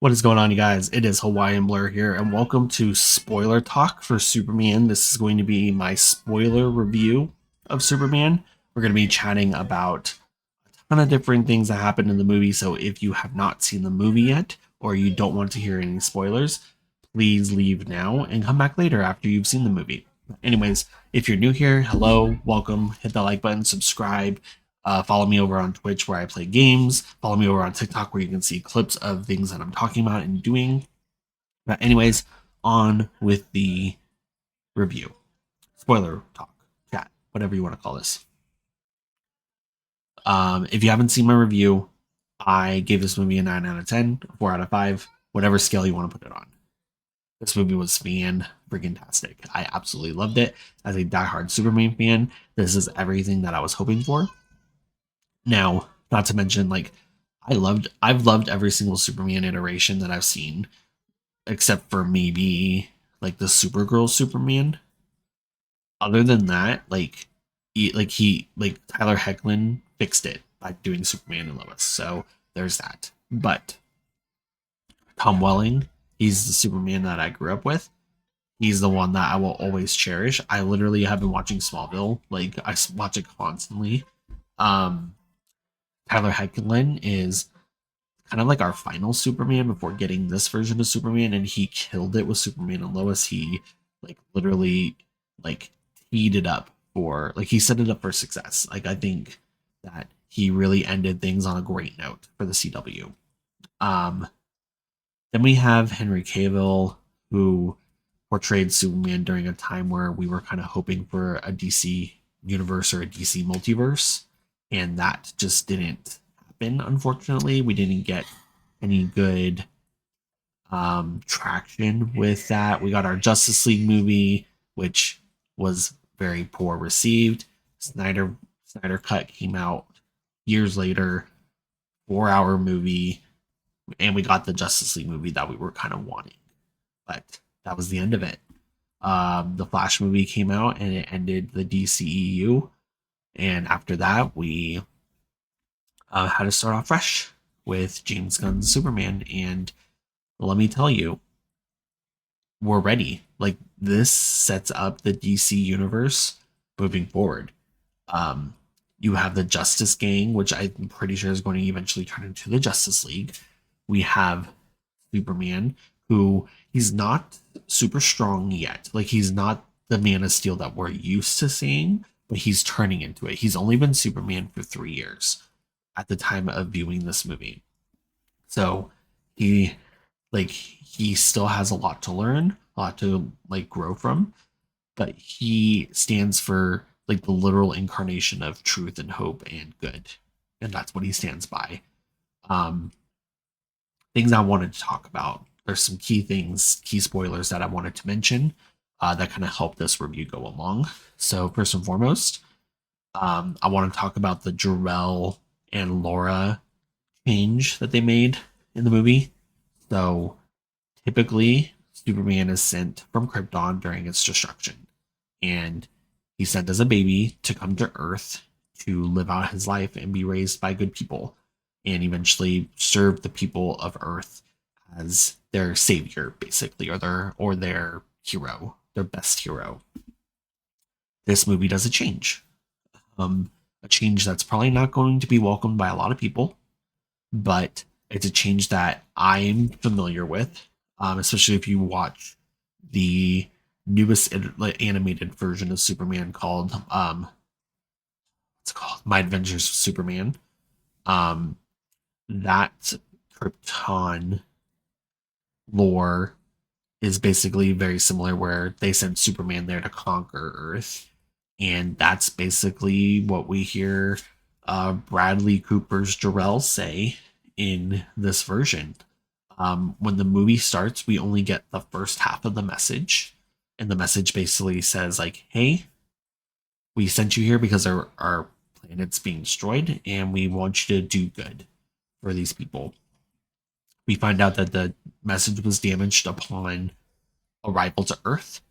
What is going on, you guys? It is Hawaiian Blur here, and welcome to Spoiler Talk for Superman. This is going to be my spoiler review of Superman. We're going to be chatting about a ton of different things that happened in the movie. So if you have not seen the movie yet, or you don't want to hear any spoilers, please leave now and come back later after you've seen the movie. Anyways, if you're new here, hello, welcome. Hit the like button, subscribe. Follow me over on Twitch where I play games. Follow me over on TikTok where you can see clips of things that I'm talking about and doing. But anyways, on with the review. Spoiler talk, chat, whatever you want to call this. If you haven't seen my review, I gave this movie a 9 out of 10, 4 out of 5, whatever scale you want to put it on. This movie was fan freaking tastic. I absolutely loved it. As a diehard Superman fan, this is everything that I was hoping for. Now, not to mention, like, I've loved every single Superman iteration that I've seen, except for maybe like the Supergirl Superman. Other than that, like Tyler Hoechlin fixed it by doing Superman and Lois. So there's that. But Tom Welling, he's the Superman that I grew up with. He's the one that I will always cherish. I literally have been watching Smallville. Like, I watch it constantly. Um, Tyler Hoechlin is kind of like our final Superman before getting this version of Superman, and he killed it with Superman and Lois. He like literally like teed it up for like he set it up for success. Like, I think that he really ended things on a great note for the CW. Um, then we have Henry Cavill, who portrayed Superman during a time where we were kind of hoping for a DC universe or a DC multiverse, and that just didn't happen. Unfortunately, we didn't get any good traction with that. We got our Justice League movie, which was very poor received. Snyder Cut came out years later, 4-hour movie, and we got the Justice League movie that we were kind of wanting, but that was the end of it. The Flash movie came out and it ended the DCEU, and after that, we had to start off fresh with James Gunn's Superman. And let me tell you, we're ready. Like, this sets up the DC universe moving forward. Um, you have the Justice Gang, which I'm pretty sure is going to eventually turn into the Justice League. We have Superman, who he's not super strong yet. Like, he's not the Man of Steel that we're used to seeing, but he's turning into it. He's only been Superman for 3 years at the time of viewing this movie. So he still has a lot to learn, a lot to like grow from, but he stands for like the literal incarnation of truth and hope and good. And that's what he stands by. Um Things I wanted to talk about. There's some key things, key spoilers that I wanted to mention that kind of help this review go along. So first and foremost, I want to talk about the Jor-El and Laura change that they made in the movie. So typically, Superman is sent from Krypton during its destruction, and he's sent as a baby to come to Earth to live out his life and be raised by good people, and eventually serve the people of Earth as their savior, basically, or their hero, their best hero. This movie does a change that's probably not going to be welcomed by a lot of people, but it's a change that I'm familiar with, especially if you watch the newest animated version of Superman called what's it called, My Adventures with Superman. Um, that Krypton lore is basically very similar, where they sent Superman there to conquer Earth, and that's basically what we hear Bradley Cooper's Jor-El say in this version. When the movie starts, we only get the first half of the message, and the message basically says like, "Hey, we sent you here because our planet's being destroyed, and we want you to do good for these people." We find out that the message was damaged upon arrival to Earth,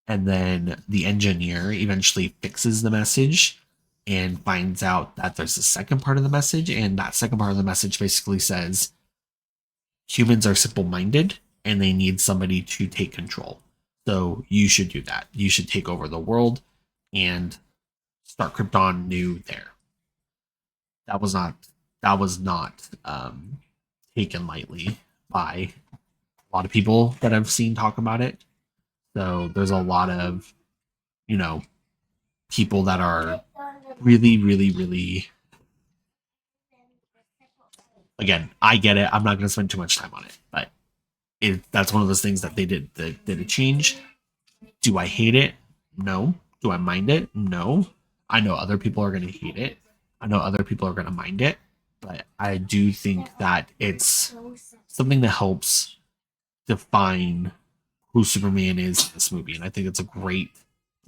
and then the engineer eventually fixes the message and finds out that there's a second part of the message, and that second part of the message basically says, humans are simple-minded and they need somebody to take control. So you should do that. You should take over the world and start Krypton new there. That was not taken lightly by a lot of people that I've seen talk about it. So there's a lot of, people that are really, really, really. Again, I get it. I'm not going to spend too much time on it, but that's one of those things that they did. Did it change? Do I hate it? No. Do I mind it? No. I know other people are going to hate it. I know other people are going to mind it, but I do think that it's something that helps define who Superman is in this movie, and I think it's a great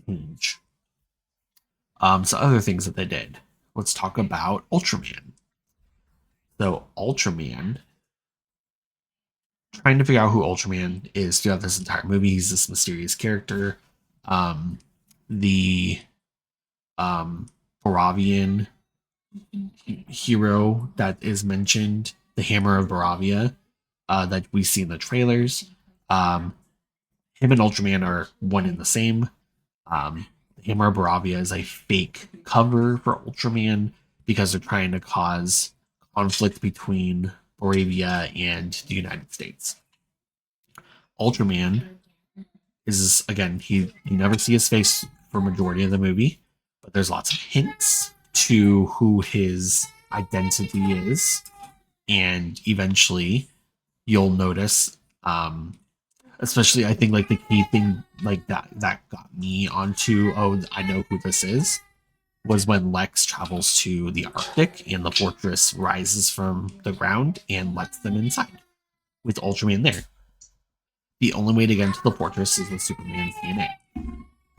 change. So other things that they did. Let's talk about Ultraman. So Ultraman, trying to figure out who Ultraman is throughout this entire movie. He's this mysterious character. The Baravian hero that is mentioned, the Hammer of Baravia, that we see in the trailers. Him and Ultraman are one and the same. The Hammer of Baravia is a fake cover for Ultraman because they're trying to cause conflict between Baravia and the United States. Ultraman is, again, you never see his face for majority of the movie, but there's lots of hints to who his identity is, and eventually you'll notice, especially I think like the key thing like that got me onto, oh, I know who this is, was when Lex travels to the Arctic and the fortress rises from the ground and lets them inside with Ultraman there. The only way to get into the fortress is with Superman's DNA.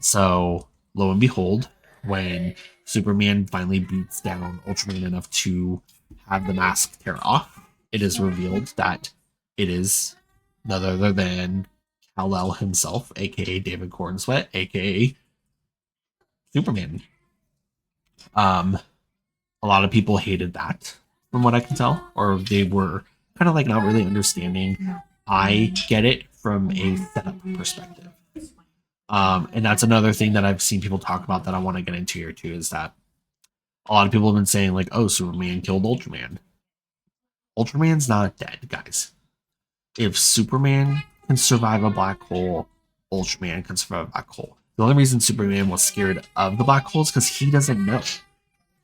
So, lo and behold, when Superman finally beats down Ultraman enough to have the mask tear off, it is revealed that it is none other than Kal-El himself, aka David Cornsweet, aka Superman. A lot of people hated that, from what I can tell, or they were kind of like not really understanding. I get it from a setup perspective. And that's another thing that I've seen people talk about that I want to get into here too, is that a lot of people have been saying like, oh, Superman killed Ultraman. Ultraman's not dead, guys. If Superman can survive a black hole, Ultraman can survive a black hole. The only reason Superman was scared of the black hole is because he doesn't know.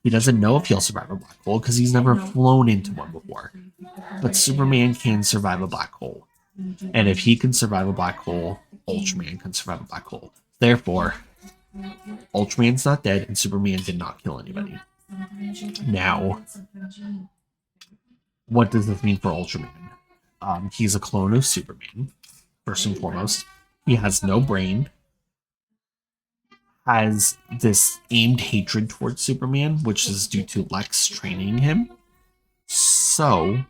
He doesn't know if he'll survive a black hole because he's never flown into one before. But Superman can survive a black hole. And if he can survive a black hole, Ultraman can survive a black hole. Therefore, Ultraman's not dead and Superman did not kill anybody. Now, what does this mean for Ultraman? He's a clone of Superman, first and foremost. He has no brain, has this aimed hatred towards Superman, which is due to Lex training him. So,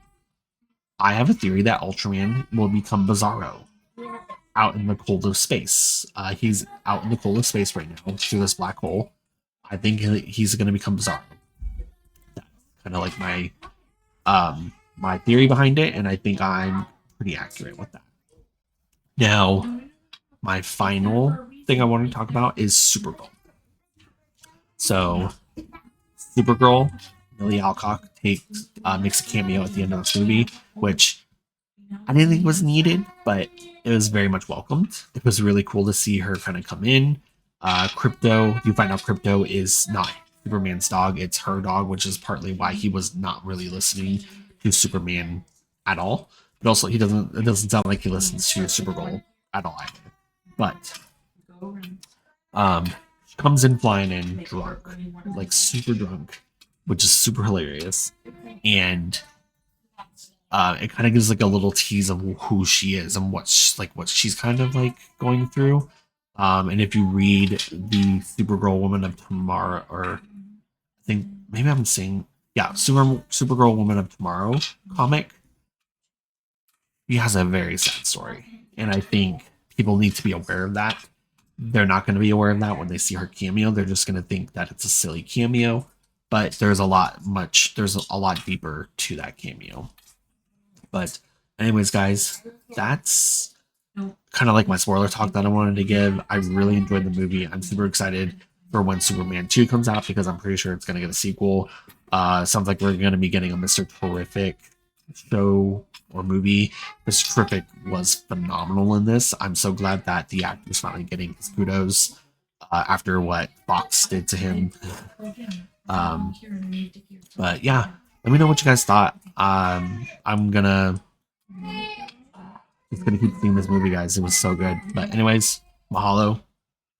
I have a theory that Ultraman will become Bizarro out in the cold of space. He's out in the cold of space right now through this black hole. I think he's going to become Bizarro. That's kind of like my theory behind it, and I think I'm pretty accurate with that. Now, my final thing I want to talk about is Supergirl. So, Supergirl, Millie Alcock makes a cameo at the end of this movie, which I didn't think was needed, but it was very much welcomed. It was really cool to see her kind of come in. Crypto, you find out Crypto is not Superman's dog, it's her dog, which is partly why he was not really listening to Superman at all. But also, it doesn't sound like he listens to Supergirl at all either. But she comes in flying in drunk, like super drunk, which is super hilarious. And it kind of gives like a little tease of who she is and what she's kind of like going through. And if you read the Supergirl Woman of Tomorrow, or I think maybe I'm saying, yeah, Supergirl Woman of Tomorrow comic, he has a very sad story, and I think people need to be aware of that. They're not going to be aware of that when they see her cameo. They're just going to think that it's a silly cameo, but there's a lot deeper to that cameo. But Anyways, guys, that's kind of like my spoiler talk that I wanted to give. I really enjoyed the movie. I'm super excited for when Superman 2 comes out because I'm pretty sure it's going to get a sequel. Sounds like we're going to be getting a Mr. Terrific show or movie. Mr. Terrific was phenomenal in this. I'm so glad that the actor's finally getting his kudos after what Fox did to him. Um, but yeah, let me know what you guys thought. I'm gonna just gonna keep seeing this movie, guys. It was so good. But anyways, mahalo.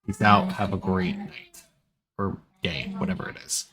Peace out. Have a great night or day, whatever it is.